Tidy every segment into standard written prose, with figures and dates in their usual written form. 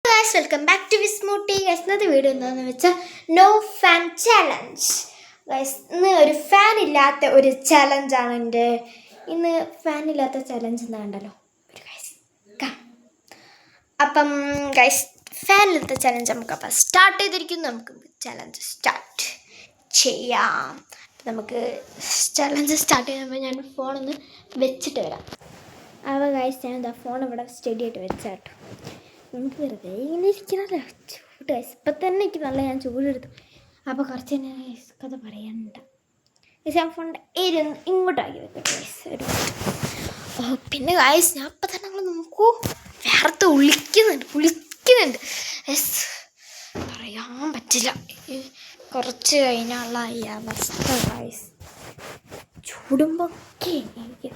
Guys welcome back to വിസ്മൂട്ടി. Guys ഇന്നത്തെ video എന്താണെന്ന് വെച്ചാൽ നോ ഫാൻ ചാലഞ്ച്. ഗൈസ് ഇന്ന് ഒരു ഫാൻ ഇല്ലാത്ത ഒരു ചലഞ്ചാണ് എൻ്റെ. ഇന്ന് ഫാൻ ഇല്ലാത്ത ചലഞ്ച് എന്താണ്ടല്ലോ ഒരു ഗൈസ്. അപ്പം ഗൈസ് ഫാൻ ഇല്ലാത്ത ചലഞ്ച് നമുക്കപ്പം സ്റ്റാർട്ട് ചെയ്തിരിക്കുന്നു. നമുക്ക് ചലഞ്ച് സ്റ്റാർട്ട് ചെയ്യാം. നമുക്ക് ചലഞ്ച് സ്റ്റാർട്ട് ചെയ്യുമ്പോൾ ഞാൻ ഫോണൊന്ന് വെച്ചിട്ട് വരാം. അപ്പോൾ ഗൈസ് ഞാൻ എന്താ ഫോൺ ഇവിടെ സ്റ്റഡി ആയിട്ട് വെച്ചാട്ടോ. നമുക്ക് വെറുതെ ഇങ്ങനെ ഇരിക്കണല്ലോ ചൂട് ഗൈസ്. ഇപ്പം തന്നെ എനിക്ക് നല്ല ഞാൻ ചൂടെടുത്തു. അപ്പോൾ കുറച്ച് തന്നെ കഥ പറയണ്ട ഗൈസ്. ഞാൻ ഫോണിൻ്റെ ഇങ്ങോട്ടാക്കി വെക്കട്ടെ ഗൈസ്. ഒരു പിന്നെ ഗൈസ് ഞാൻ അപ്പം തന്നെ നമ്മൾ നോക്കൂ വേർത്ത് കുളിക്കുന്നുണ്ട് ഗൈസ്. പറയാൻ പറ്റില്ല കുറച്ച് കഴിഞ്ഞുള്ള ഈ അവസ്ഥ ഗൈസ്. ചൂടുമ്പോഴൊക്കെ എനിക്ക്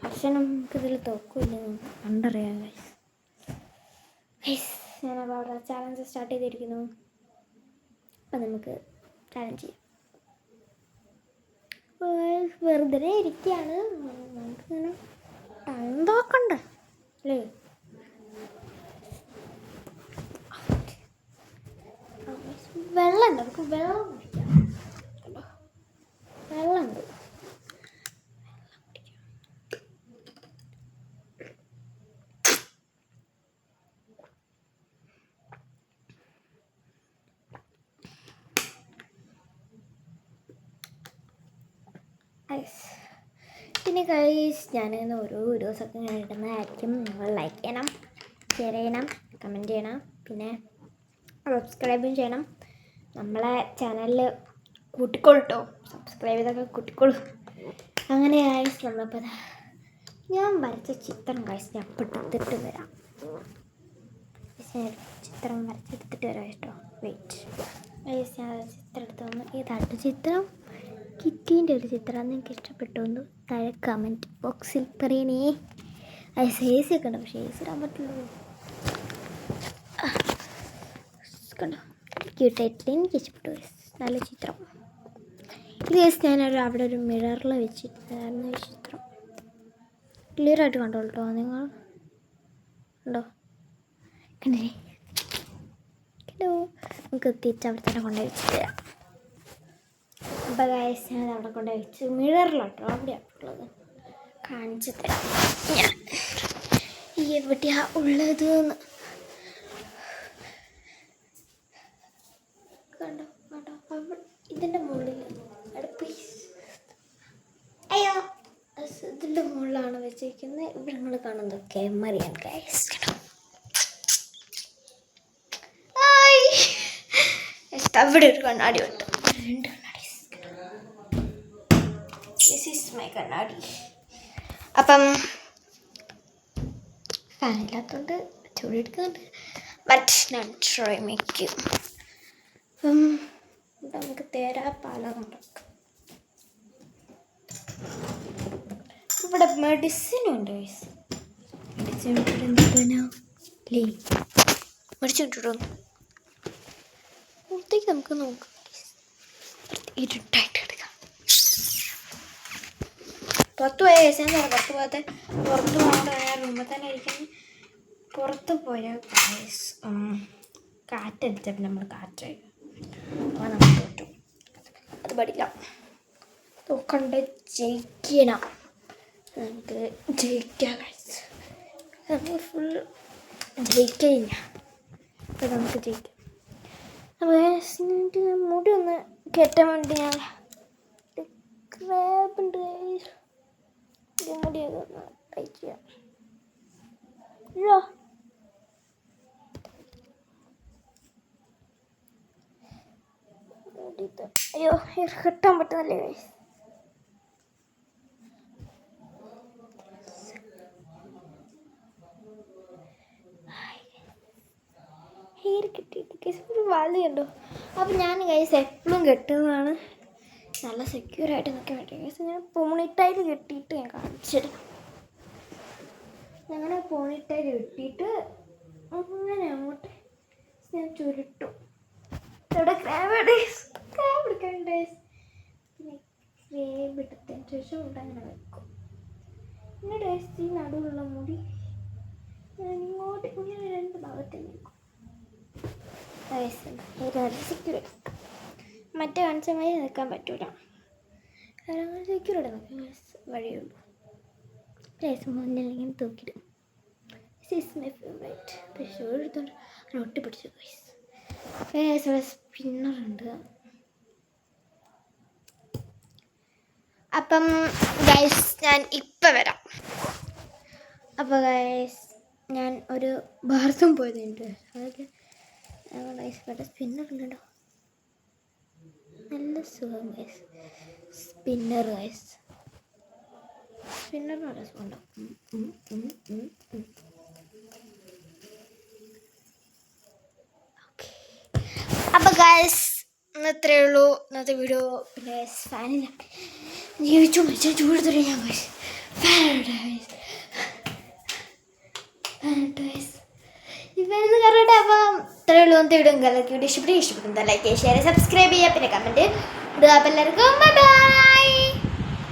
പക്ഷെ നമുക്കിതിൽ തോക്കില്ല കണ്ടറിയാം ഗൈസ്. ഞാനപ്പോൾ അവിടെ ചാലഞ്ച് സ്റ്റാർട്ട് ചെയ്തിരിക്കുന്നു. അപ്പം നമുക്ക് ചാലഞ്ച് ചെയ്യാം. വെറുതെ ഇരിക്കുകയാണ്. നമുക്കിങ്ങനെ ടൈം നോക്കണ്ട അല്ലേ. വെള്ളമുണ്ട്, നമുക്ക് വെള്ളം കുടിക്കാം. കണ്ടോ വെള്ളമുണ്ട്. പിന്നെ ഗൈസ് ഞാനിങ്ങനെ ഓരോ വീഡിയോസൊക്കെ ഇങ്ങനെ ഇടുന്നതായിരിക്കും. നിങ്ങൾ ലൈക്ക് ചെയ്യണം, ഷെയർ ചെയ്യണം, കമൻറ്റ് ചെയ്യണം, പിന്നെ സബ്സ്ക്രൈബും ചെയ്യണം. നമ്മളെ ചാനലിൽ കൂട്ടിക്കൊള്ളട്ടോ, സബ്സ്ക്രൈബ് ചെയ്തൊക്കെ കൂട്ടിക്കൊള്ളു. അങ്ങനെ ഗൈസ് നമ്മളിപ്പോൾ ഞാൻ വരച്ച ചിത്രം ഗൈസ് ഞാൻ അപ്പം എടുത്തിട്ട് വരാം. ചിത്രം വരച്ചെടുത്തിട്ട് വരാം കേട്ടോ. വെയിറ്റ് ഗൈസ് ഞാൻ ചിത്രം എടുത്ത് വന്നു. ഏതായിട്ട് ചിത്രം കിറ്റീൻ്റെ ഒരു ചിത്രം നിങ്ങൾക്ക് ഇഷ്ടപ്പെട്ടു എന്ന് താഴെ കമൻറ്റ് ബോക്സിൽ പറയണേ. അത് സേസ് ഒക്കെ ഉണ്ട്, പക്ഷേ സേസ് ഇടാൻ പറ്റുള്ളൂ. കണ്ടോ ക്യൂട്ടായിട്ടില്ല, എനിക്ക് ഇഷ്ടപ്പെട്ടു. നല്ല ചിത്രം. ഇത് കേസ് ഞാനൊരു അവിടെ ഒരു മിററിൽ വെച്ചിട്ടായിരുന്നു ഈ ചിത്രം. ക്ലിയറായിട്ട് കണ്ടോ കേട്ടോ നിങ്ങൾ. കണ്ടോ കണ്ടേ കണ്ടോ. നമുക്ക് തിരിച്ചവിടെ തന്നെ കൊണ്ടുപോയി വെച്ചിട്ട് അപ്പോൾ ഗൈസ് ഞാൻ അവിടെ കൊണ്ട് വെച്ച് മിററിലോട്ടോ അവിടെയാണ് ഉള്ളത്. കാണിച്ചു തരാം ഞാൻ എവിടെയാ ഉള്ളത് എന്ന്. കണ്ടോ കണ്ടോ അവിടെ ഇതിൻ്റെ മുകളിൽ അടുപ്പ്. അയ്യോ ഇതിൻ്റെ മുകളിലാണ് വെച്ചിരിക്കുന്നത്. ഇവിടെ നിങ്ങൾ കാണുന്നത് ക്യാമറയാണ് ഗൈസ്. കേട്ടോ അവിടെ ഒരു കണ്ണാടി ഉണ്ട്, 2 കണ്ണാടി. ദിസ് ഈസ് മൈ കണ്ണാടി. അപ്പം ഫാനില്ലാത്തതുകൊണ്ട് ചൂടെടുക്കുന്നുണ്ട്. ബട്ട് ഞാൻ ട്രൈ മേക്ക്. അപ്പം നമുക്ക് തേരാപ്പാലം ഉണ്ടാക്കാം. ഇവിടെ മെഡിസിനും ഉണ്ട് ഗൈസ്. മെഡിസിൻ എന്തിനാ മേടിച്ചിട്ടോ പുറത്തേക്ക് നമുക്ക് നോക്കാം. ഇരുട്ടായിട്ട് എടുക്കാം. പുറത്ത് പോയ കേസ് ഞാൻ പുറത്ത് പോകാത്ത പുറത്ത് പോകാണ്ട് ഞാൻ റൂമിൽ തന്നെ ഇരിക്കുന്നു. പുറത്ത് പോയ കേസ് കാറ്റടിച്ചപ്പോൾ നമ്മൾ കാറ്റ് അപ്പോൾ നമ്മൾ തോറ്റു. അത് പഠിക്കാം. തോക്കണ്ട് ജയിക്കണം. നമുക്ക് ജയിക്കാം ഗൈസ്. നമ്മൾ ഫുൾ ജയിക്കില്ല. അപ്പോൾ നമുക്ക് ജയിക്കാം. അപ്പോൾ മുടി ഒന്ന് കെട്ടാൻ വേണ്ടി ഞാൻ ക്രാബുണ്ട് ഗൈസ്. മുടിയൊക്കെ ഒന്ന് ട്രൈ ചെയ്യാം. അയ്യോ കെട്ടാൻ പറ്റുന്നില്ലേ ഗൈസ്. ഹെയർ കെട്ടിയിട്ട് ഗൈസ് ഒരു വലയുണ്ടോ. അപ്പം ഞാൻ ഗൈസ് എപ്പോഴും കെട്ടുന്നതാണ് നല്ല സെക്യൂറായിട്ട് നിൽക്കാൻ വേണ്ടി ഗൈസ്. ഞാൻ പോണിട്ടൈൽ കെട്ടിയിട്ട് ഞാൻ കാണിച്ചിട്ട് അങ്ങനെ പോണിട്ടൈൽ കെട്ടിയിട്ട് അങ്ങനെ അങ്ങോട്ട് ഞാൻ ചുരുട്ടും. ഇവിടെ ക്രാബ് എടുക്കണ്ട. പിന്നെ ക്രാബ് എടുത്തതിന് ശേഷം ഇവിടെ അങ്ങനെ വെക്കും. പിന്നെ ഡേസ് ഈ നടുവുള്ള മുടി ഞാൻ ഇങ്ങോട്ട് ഇങ്ങനെ 2 ഭാഗത്തേക്ക് വെക്കും. സെക്യൂർ മറ്റേ കാണിച്ച മാതിരി നിൽക്കാൻ പറ്റൂല. കാരണം സെക്യൂരിറ്റി നോക്കി വഴിയുള്ളൂ. മുന്നിലിങ്ങനെ തൂക്കിടും. My favourite. ഷൂ എടുത്തോണ്ട് ഒട്ടി പിടിച്ചു. ഇവിടെ സ്പിന്നറുണ്ട്. അപ്പം ഗൈസ് ഞാൻ ഇപ്പം വരാം. അപ്പോൾ ഗൈസ് ഞാൻ ഒരു ബാർത്തും പോയതുണ്ട്. അതൊക്കെ ഗൈസ് ഇവിടെ സ്പിന്നറുണ്ടോ, നല്ല സുഖം ഗൈസ്. സ്പിന്നർ ഗൈസ്, സ്പിന്നറിന് നല്ല സുഖമുണ്ടോ. ഓക്കെ അപ്പോൾ ഗൈസ് ഇത്രയേ ഉള്ളൂ ഇന്നത്തെ വീഡിയോ. പിന്നെ ഫാനില്ല ജീവിച്ചു മരിച്ചാൽ ചൂട് തുടങ്ങിയാൽ ഗൈസ് ഇവരെന്ന് കറക്റ്റ്. അപ്പം ഇത്രയേ ഉള്ളൂ ഇന്നത്തെ വീഡിയോ. നിങ്ങൾക്ക് വീഡിയോ ഇഷ്ടപ്പെടുന്നത് ലൈക്ക് ചെയ്യുക, ഷെയർ, സബ്സ്ക്രൈബ് ചെയ്യുക, പിന്നെ കമൻറ്റ് ഇടുക. അപ്പം എല്ലാവർക്കും ബൈ ബൈ.